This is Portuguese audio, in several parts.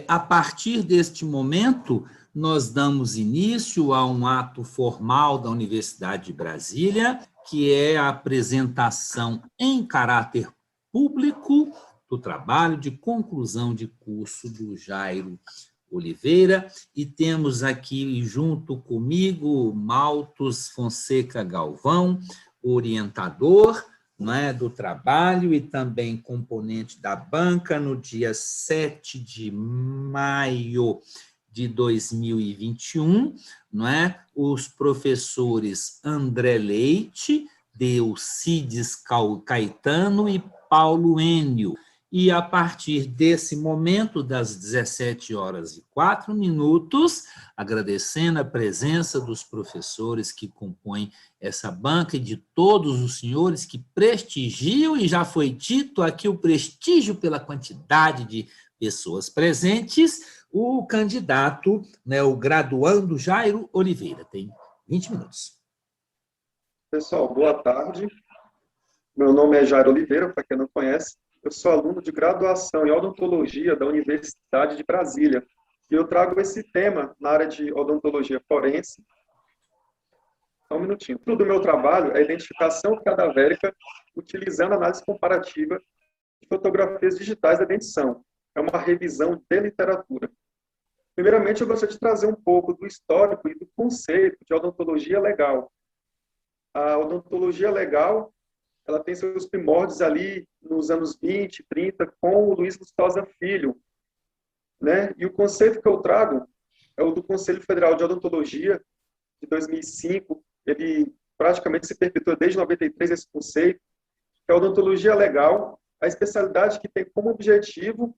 A partir deste momento, nós damos início a um ato formal da Universidade de Brasília, que é a apresentação em caráter público do trabalho de conclusão de curso do Jairo Oliveira, e temos aqui junto comigo Maltos Fonseca Galvão, orientador, não é, do trabalho e também componente da banca no dia 7 de maio de 2021, não é? Os professores André Leite, Delcides Caetano e Paulo Enio. E a partir desse momento, das 17h04, agradecendo a presença dos professores que compõem essa banca e de todos os senhores que prestigiam, e já foi dito aqui o prestígio pela quantidade de pessoas presentes, o candidato, né, o graduando Jairo Oliveira. Tem 20 minutos. Pessoal, boa tarde. Meu nome é Jairo Oliveira, para quem não conhece. Eu sou aluno de graduação em odontologia da Universidade de Brasília. E eu trago esse tema na área de odontologia forense. Só um minutinho. Tudo do meu trabalho é a identificação cadavérica utilizando análise comparativa de fotografias digitais da dentição. É uma revisão de literatura. Primeiramente, eu gostaria de trazer um pouco do histórico e do conceito de odontologia legal. A odontologia legal, ela tem seus primórdios ali nos anos 20, 30, com o Luiz Lustosa Filho, né? E o conceito que eu trago é o do Conselho Federal de Odontologia, de 2005. Ele praticamente se perpetua desde 93, esse conceito, que é a odontologia legal, a especialidade que tem como objetivo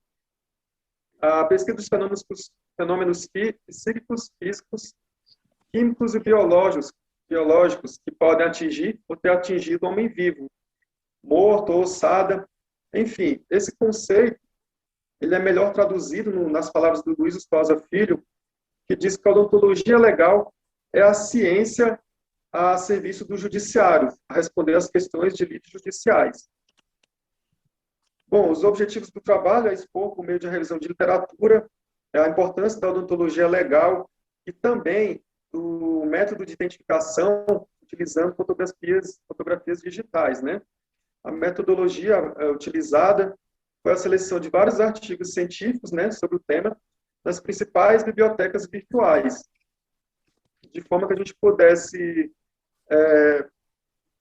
a pesquisa dos fenômenos psíquicos, físicos, químicos e biológicos que podem atingir ou ter atingido o homem vivo, morto ou ossada. Enfim, esse conceito ele é melhor traduzido nas palavras do Luiz Lustosa Filho, que diz que a odontologia legal é a ciência a serviço do judiciário, a responder às questões de litígios judiciais. Bom, os objetivos do trabalho é expor, por meio de revisão de literatura, a importância da odontologia legal e também do método de identificação utilizando fotografias digitais, né? A metodologia utilizada foi a seleção de vários artigos científicos, né, sobre o tema, nas principais bibliotecas virtuais, de forma que a gente pudesse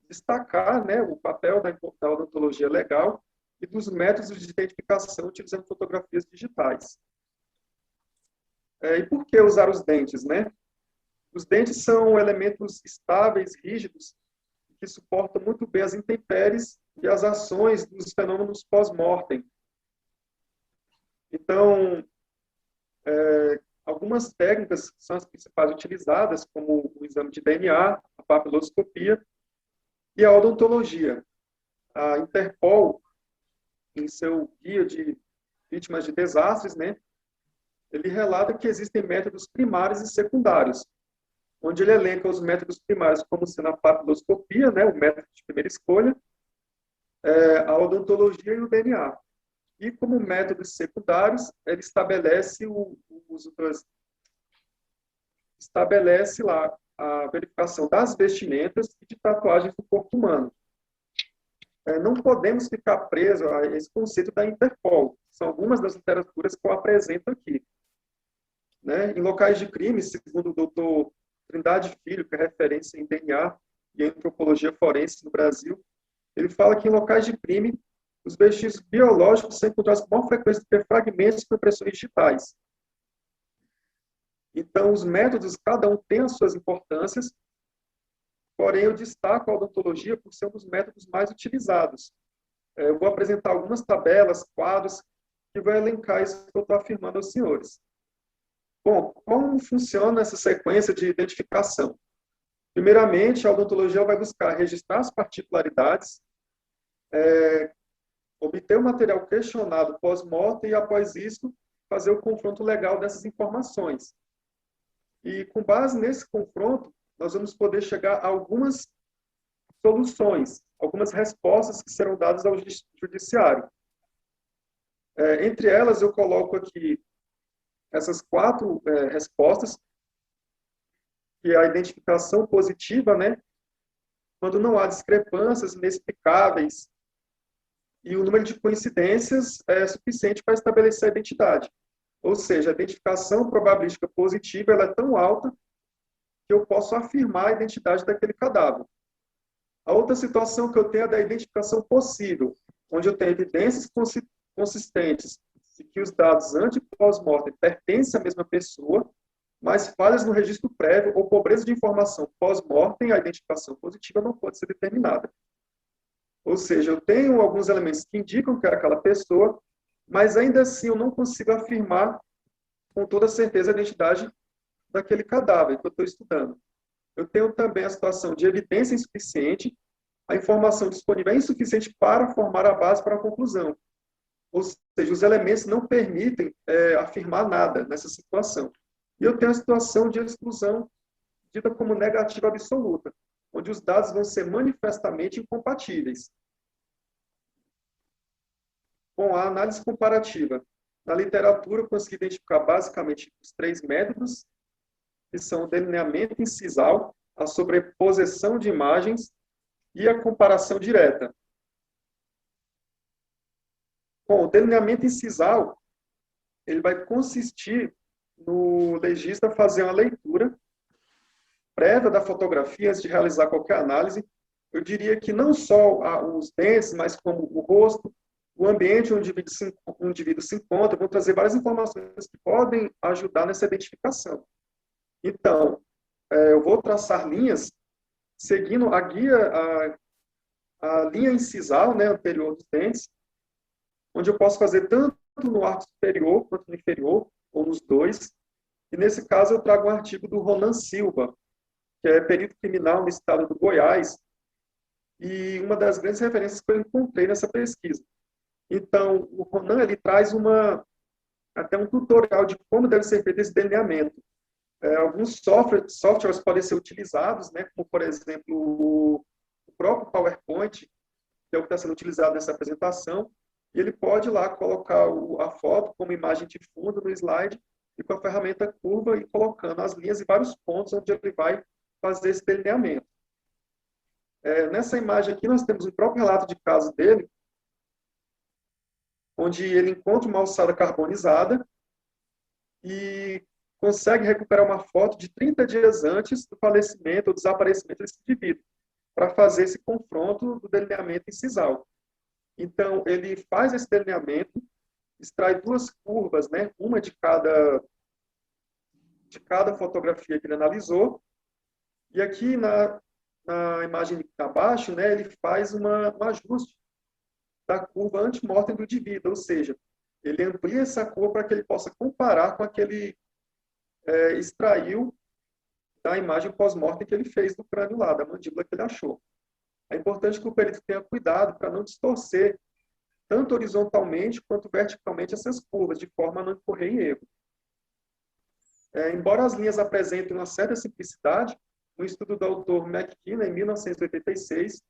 destacar, né, o papel da odontologia legal e dos métodos de identificação utilizando fotografias digitais. E por que usar os dentes, né? Os dentes são elementos estáveis, rígidos, que suportam muito bem as intempéries e as ações dos fenômenos pós-mortem. Então, algumas técnicas são as principais utilizadas, como o exame de DNA, a papiloscopia e a odontologia. A Interpol, em seu guia de vítimas de desastres, né, ele relata que existem métodos primários e secundários, onde ele elenca os métodos primários como sendo a papiloscopia, né, o método de primeira escolha, a odontologia e o DNA. E como métodos secundários, ele estabelece lá a verificação das vestimentas e de tatuagens do corpo humano. Não podemos ficar presos a esse conceito da Interpol. São algumas das literaturas que eu apresento aqui. Né? Em locais de crime, segundo o doutor Trindade Filho, que é referência em DNA e antropologia forense no Brasil, ele fala que em locais de crime, os vestígios biológicos são encontrados com maior frequência do que fragmentos com impressões digitais. Então, os métodos, cada um tem as suas importâncias, porém, eu destaco a odontologia por ser um dos métodos mais utilizados. Eu vou apresentar algumas tabelas, quadros, que vão elencar isso que eu estou afirmando aos senhores. Bom, como funciona essa sequência de identificação? Primeiramente, a odontologia vai buscar registrar as particularidades, obter o material questionado pós-mortem e, após isso, fazer o confronto legal dessas informações. E, com base nesse confronto, nós vamos poder chegar a algumas soluções, algumas respostas que serão dadas ao judiciário. Entre elas, eu coloco aqui essas quatro respostas, que é a identificação positiva, né? Quando não há discrepâncias inexplicáveis e o número de coincidências é suficiente para estabelecer a identidade. Ou seja, a identificação probabilística positiva ela é tão alta que eu posso afirmar a identidade daquele cadáver. A outra situação que eu tenho é da identificação possível, onde eu tenho evidências consistentes de que os dados ante e pós-mortem pertencem à mesma pessoa, mas falhas no registro prévio ou pobreza de informação pós-mortem, a identificação positiva não pode ser determinada. Ou seja, eu tenho alguns elementos que indicam que é aquela pessoa, mas ainda assim eu não consigo afirmar com toda certeza a identidade daquele cadáver que eu estou estudando. Eu tenho também a situação de evidência insuficiente, a informação disponível é insuficiente para formar a base para a conclusão. Ou seja, os elementos não permitem afirmar nada nessa situação. E eu tenho a situação de exclusão, dita como negativa absoluta, onde os dados vão ser manifestamente incompatíveis. Com a análise comparativa, na literatura eu consegui identificar basicamente os 3 métodos, que são o delineamento incisal, a sobreposição de imagens e a comparação direta. Bom, o delineamento incisal, ele vai consistir no legista fazer uma leitura prévia da fotografia antes de realizar qualquer análise. Eu diria que não só os dentes, mas como o rosto, o ambiente onde o indivíduo se encontra, vão trazer várias informações que podem ajudar nessa identificação. Então, eu vou traçar linhas seguindo a guia, a linha incisal, né, anterior dos dentes, onde eu posso fazer tanto no arco superior quanto no inferior, ou nos dois. E nesse caso eu trago um artigo do Ronan Silva, que é perito criminal no estado do Goiás, e uma das grandes referências que eu encontrei nessa pesquisa. Então, o Ronan ele traz até um tutorial de como deve ser feito esse delineamento. Alguns softwares podem ser utilizados, né, como, por exemplo, o próprio PowerPoint, que é o que está sendo utilizado nessa apresentação, e ele pode lá colocar a foto como imagem de fundo no slide e com a ferramenta curva e colocando as linhas e vários pontos onde ele vai fazer esse delineamento. Nessa imagem aqui nós temos o próprio relato de caso dele, onde ele encontra uma alçada carbonizada e consegue recuperar uma foto de 30 dias antes do falecimento ou desaparecimento desse indivíduo, para fazer esse confronto do delineamento incisal. Então, ele faz esse delineamento, extrai 2 curvas, né, uma de cada fotografia que ele analisou, e aqui na imagem abaixo, né, ele faz um ajuste da curva antemortem do indivíduo, ou seja, ele amplia essa curva para que ele possa comparar com a que ele extraiu da imagem pós-mortem que ele fez do crânio lá, da mandíbula que ele achou. É importante que o perito tenha cuidado para não distorcer tanto horizontalmente quanto verticalmente essas curvas, de forma a não incorrer em erro. Embora as linhas apresentem uma certa simplicidade, um estudo do autor McKenna, em 1986,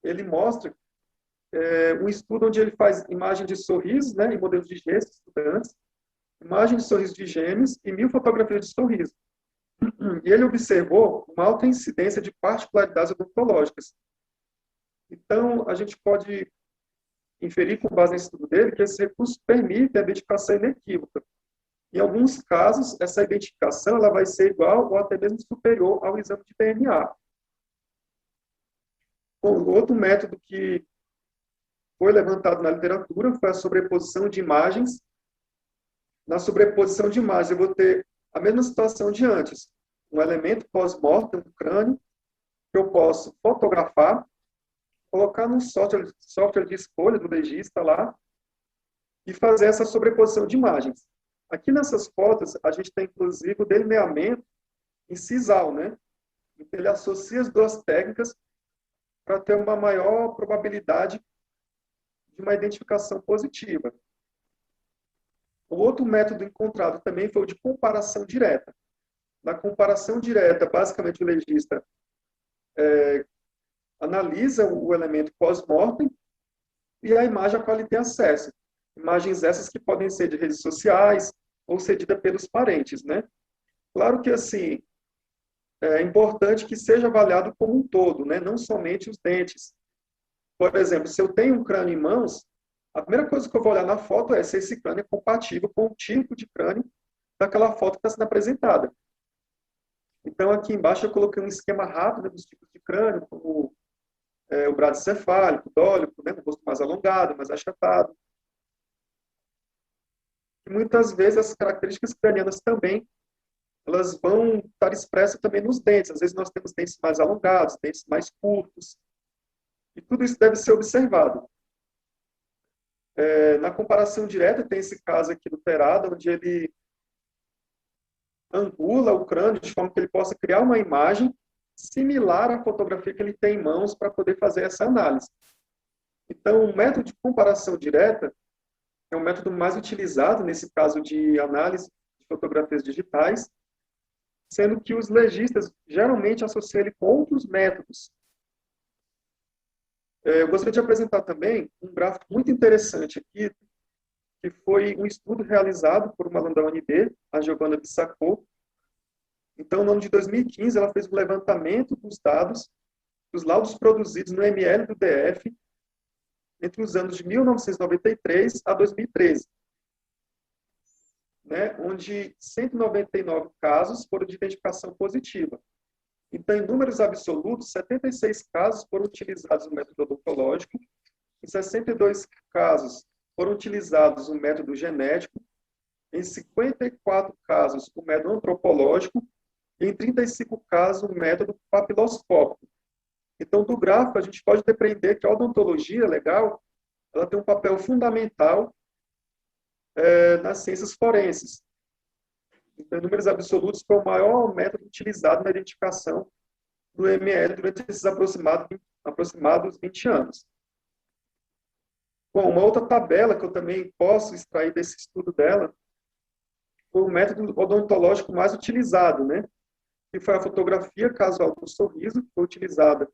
ele mostra um estudo onde ele faz imagem de sorrisos, né, em modelos de gestos de estudantes, imagem de sorriso de gêmeos e 1000 fotografias de sorriso. E ele observou uma alta incidência de particularidades odontológicas. Então, a gente pode inferir, com base nesse estudo dele, que esse recurso permite a identificação inequívoca. Em alguns casos, essa identificação ela vai ser igual ou até mesmo superior ao exame de DNA. Bom, outro método que foi levantado na literatura foi a sobreposição de imagens. Na sobreposição de imagens, eu vou ter a mesma situação de antes. Um elemento pós-mortem, um crânio, que eu posso fotografar, colocar no software de escolha do legista lá e fazer essa sobreposição de imagens. Aqui nessas fotos, a gente tem, inclusive, o delineamento incisal, né? Então, ele associa as 2 técnicas para ter uma maior probabilidade de uma identificação positiva. O outro método encontrado também foi o de comparação direta. Na comparação direta, basicamente, o legista analisa o elemento pós-mortem e a imagem a qual ele tem acesso. Imagens essas que podem ser de redes sociais, ou cedida pelos parentes, né? Claro que, assim, é importante que seja avaliado como um todo, né? Não somente os dentes. Por exemplo, se eu tenho um crânio em mãos, a primeira coisa que eu vou olhar na foto é se esse crânio é compatível com o tipo de crânio daquela foto que está sendo apresentada. Então, aqui embaixo eu coloquei um esquema rápido dos tipos de crânio, como o bradycefálico, dólico, né? Um rosto mais alongado, mais achatado. E muitas vezes as características cranianas também, elas vão estar expressas também nos dentes. Às vezes nós temos dentes mais alongados, dentes mais curtos. E tudo isso deve ser observado. Na comparação direta, tem esse caso aqui do Terada, onde ele angula o crânio de forma que ele possa criar uma imagem similar à fotografia que ele tem em mãos para poder fazer essa análise. Então, o método de comparação direta é o método mais utilizado nesse caso de análise de fotografias digitais, sendo que os legistas geralmente associam ele com outros métodos. Eu gostaria de apresentar também um gráfico muito interessante aqui, que foi um estudo realizado por uma aluna da UNB, a Giovanna Bissacô. Então, no ano de 2015, ela fez um levantamento dos dados, dos laudos produzidos no ML do DF, entre os anos de 1993 a 2013, né, onde 199 casos foram de identificação positiva. Então, em números absolutos, 76 casos foram utilizados o método odontológico, em 62 casos foram utilizados o método genético, em 54 casos o método antropológico e em 35 casos o método papiloscópico. Então, do gráfico, a gente pode depreender que a odontologia legal ela tem um papel fundamental nas ciências forenses. Então, em números absolutos, foi o maior método utilizado na identificação do ML durante esses aproximados 20 anos. Bom, uma outra tabela que eu também posso extrair desse estudo dela foi o método odontológico mais utilizado, né? Que foi a fotografia casual do sorriso, que foi utilizada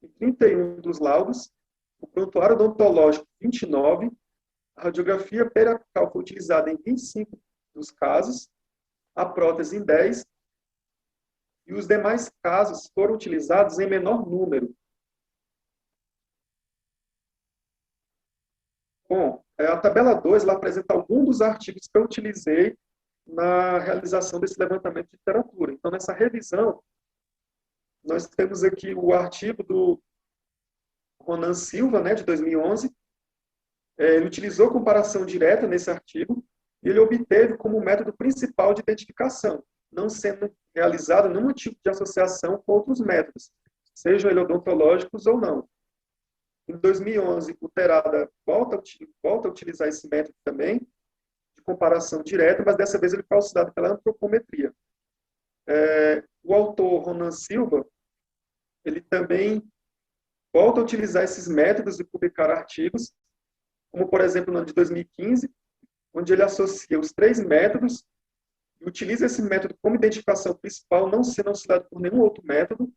em 31 dos laudos, o prontuário odontológico 29, a radiografia periapical foi utilizada em 25 dos casos, a prótese em 10, e os demais casos foram utilizados em menor número. Bom, a tabela 2 ela apresenta alguns dos artigos que eu utilizei na realização desse levantamento de literatura. Então, nessa revisão, nós temos aqui o artigo do Ronan Silva, né, de 2011. Ele utilizou comparação direta nesse artigo e ele obteve como método principal de identificação, não sendo realizado nenhum tipo de associação com outros métodos, sejam eles odontológicos ou não. Em 2011, o Terada volta a utilizar esse método também, de comparação direta, mas dessa vez ele foi auxiliado pela antropometria. O autor, Ronan Silva, ele também volta a utilizar esses métodos de publicar artigos, como, por exemplo, no ano de 2015, onde ele associa os 3 métodos e utiliza esse método como identificação principal, não sendo auxiliado por nenhum outro método.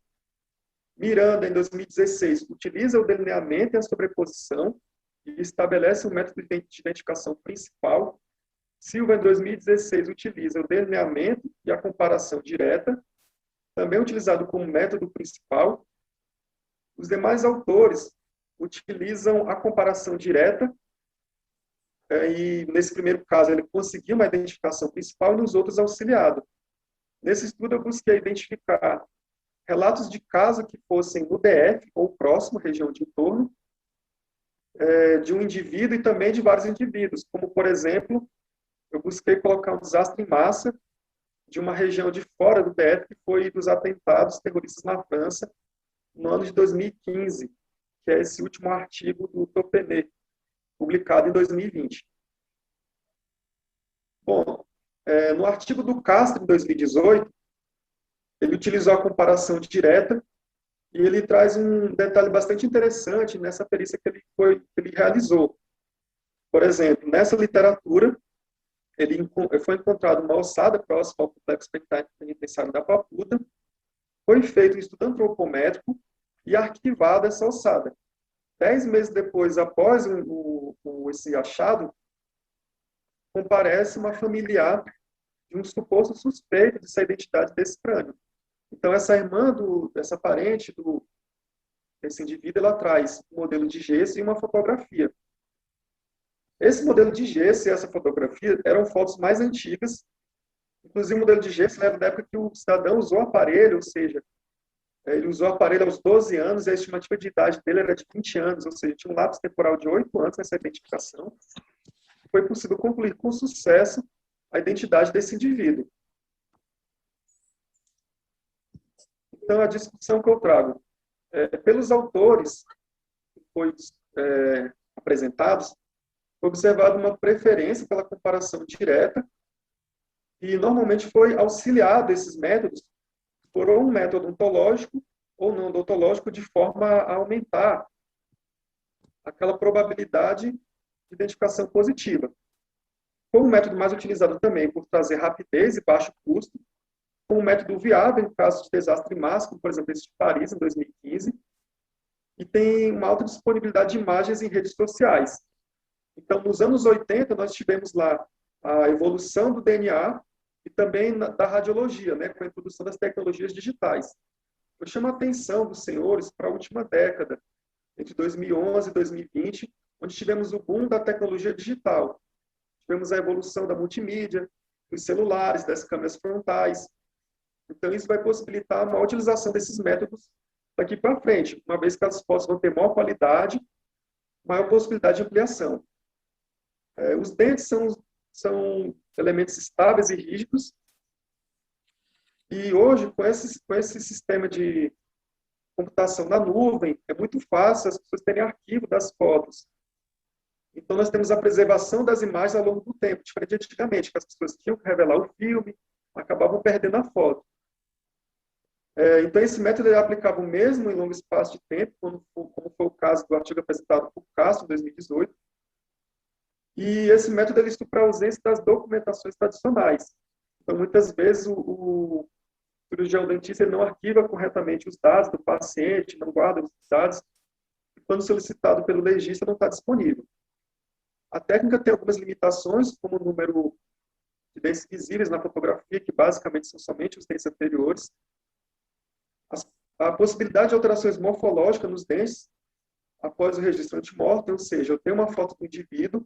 Miranda, em 2016, utiliza o delineamento e a sobreposição e estabelece um método de identificação principal. Silva, em 2016, utiliza o delineamento e a comparação direta, também utilizado como método principal. Os demais autores utilizam a comparação direta, e nesse primeiro caso ele conseguiu uma identificação principal e nos outros auxiliado. Nesse estudo eu busquei identificar relatos de caso que fossem no DF ou próximo, região de entorno, de um indivíduo e também de vários indivíduos, como, por exemplo, eu busquei colocar um desastre em massa de uma região de fora do DF, que foi dos atentados terroristas na França, no ano de 2015, que é esse último artigo do Topenet, publicado em 2020. Bom, no artigo do Castro, em 2018, ele utilizou a comparação direta e ele traz um detalhe bastante interessante nessa perícia que ele realizou. Por exemplo, nessa literatura, foi encontrada uma ossada próxima ao complexo penitenciário da Papuda, foi feito um estudo antropométrico e arquivada essa ossada. 10 meses depois, após esse achado, comparece uma familiar de um suposto suspeito de ser a identidade desse crânio. Então, essa irmã, essa parente desse indivíduo, ela traz um modelo de gesso e uma fotografia. Esse modelo de gesso e essa fotografia eram fotos mais antigas. Inclusive, o modelo de gesso leva da época que o cidadão usou o aparelho, ou seja, ele usou o aparelho aos 12 anos e a estimativa de idade dele era de 20 anos, ou seja, tinha um lapso temporal de 8 anos nessa identificação. Foi possível concluir com sucesso a identidade desse indivíduo. Então, a discussão que eu trago, pelos autores que foi apresentados, foi observada uma preferência pela comparação direta e normalmente foi auxiliado esses métodos por um método ontológico ou não odontológico de forma a aumentar aquela probabilidade de identificação positiva. Foi um método mais utilizado também por trazer rapidez e baixo custo, como um método viável em caso de desastre máximo, por exemplo, esse de Paris, em 2015, e tem uma alta disponibilidade de imagens em redes sociais. Então, nos anos 80, nós tivemos lá a evolução do DNA e também da radiologia, né, com a introdução das tecnologias digitais. Eu chamo a atenção dos senhores para a última década, entre 2011 e 2020, onde tivemos o boom da tecnologia digital. Tivemos a evolução da multimídia, dos celulares, das câmeras frontais. Então, isso vai possibilitar a maior utilização desses métodos daqui para frente, uma vez que as fotos vão ter maior qualidade, maior possibilidade de ampliação. Os dentes são elementos estáveis e rígidos, e hoje, com esse sistema de computação na nuvem, é muito fácil as pessoas terem arquivo das fotos. Então, nós temos a preservação das imagens ao longo do tempo, diferente de antigamente, que as pessoas tinham que revelar o filme, acabavam perdendo a foto. Então, esse método é aplicável mesmo em longo espaço de tempo, como foi o caso do artigo apresentado por Castro, em 2018. E esse método é visto para a ausência das documentações tradicionais. Então, muitas vezes, o cirurgião dentista não arquiva corretamente os dados do paciente, não guarda os dados, e quando solicitado pelo legista, não está disponível. A técnica tem algumas limitações, como o número de dentes visíveis na fotografia, que basicamente são somente os dentes anteriores. A possibilidade de alterações morfológicas nos dentes após o registro antemortem, ou seja, eu tenho uma foto do indivíduo,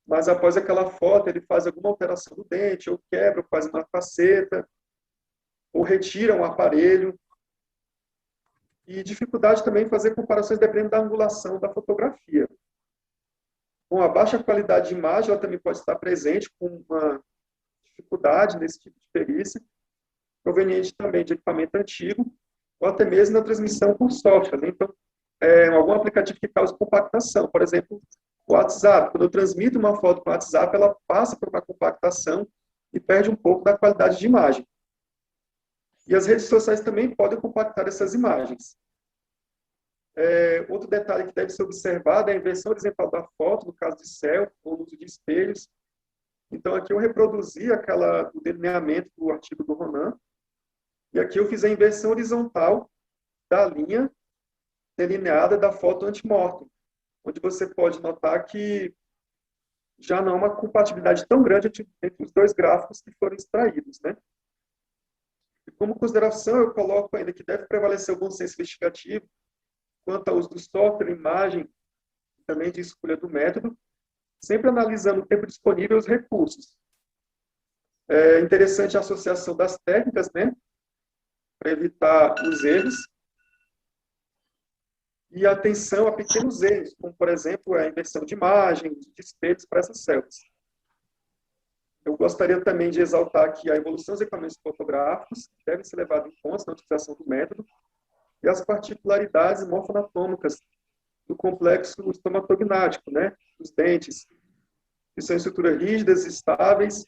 mas após aquela foto ele faz alguma alteração do dente, ou quebra, ou faz uma faceta, ou retira um aparelho. E dificuldade também em fazer comparações dependendo da angulação da fotografia. Com a baixa qualidade de imagem, ela também pode estar presente com uma dificuldade nesse tipo de perícia, proveniente também de equipamento antigo, ou até mesmo na transmissão por software. Né? Então, algum aplicativo que causa compactação. Por exemplo, o WhatsApp. Quando eu transmito uma foto para o WhatsApp, ela passa por uma compactação e perde um pouco da qualidade de imagem. E as redes sociais também podem compactar essas imagens. Outro detalhe que deve ser observado é a inversão horizontal da foto, no caso de selfie, ou no uso de espelhos. Então, aqui eu reproduzi o delineamento do artigo do Ronan, e aqui eu fiz a inversão horizontal da linha delineada da foto antemortem, onde você pode notar que já não há uma compatibilidade tão grande entre os dois gráficos que foram extraídos, né? E como consideração, eu coloco ainda que deve prevalecer o bom senso investigativo quanto ao uso do software, imagem, e também de escolha do método, sempre analisando o tempo disponível e os recursos. É interessante a associação das técnicas, né, para evitar os erros, e atenção a pequenos erros, como, por exemplo, a inversão de imagem, de espelhos para essas selfies. Eu gostaria também de exaltar aqui a evolução dos equipamentos fotográficos, que devem ser levados em conta na utilização do método, e as particularidades morfoanatômicas do complexo estomatognático, né, dos dentes, que são estruturas rígidas, estáveis,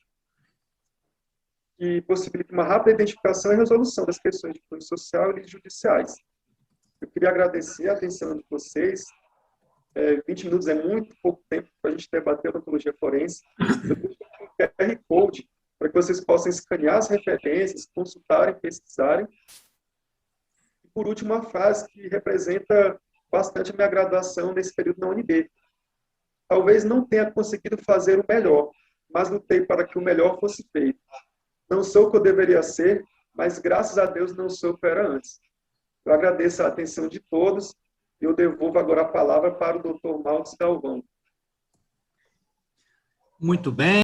que possibilitam uma rápida identificação e resolução das questões de cunho social e judiciais. Eu queria agradecer a atenção de vocês. 20 minutos é muito pouco tempo para a gente debater a odontologia forense. Eu deixo aqui um QR Code para que vocês possam escanear as referências, consultarem, pesquisarem. E, por último, uma frase que representa bastante a minha graduação nesse período na UNB. Talvez não tenha conseguido fazer o melhor, mas lutei para que o melhor fosse feito. Não sou o que eu deveria ser, mas graças a Deus não sou o que eu era antes. Eu agradeço a atenção de todos e eu devolvo agora a palavra para o Dr. Maltes Galvão. Muito bem.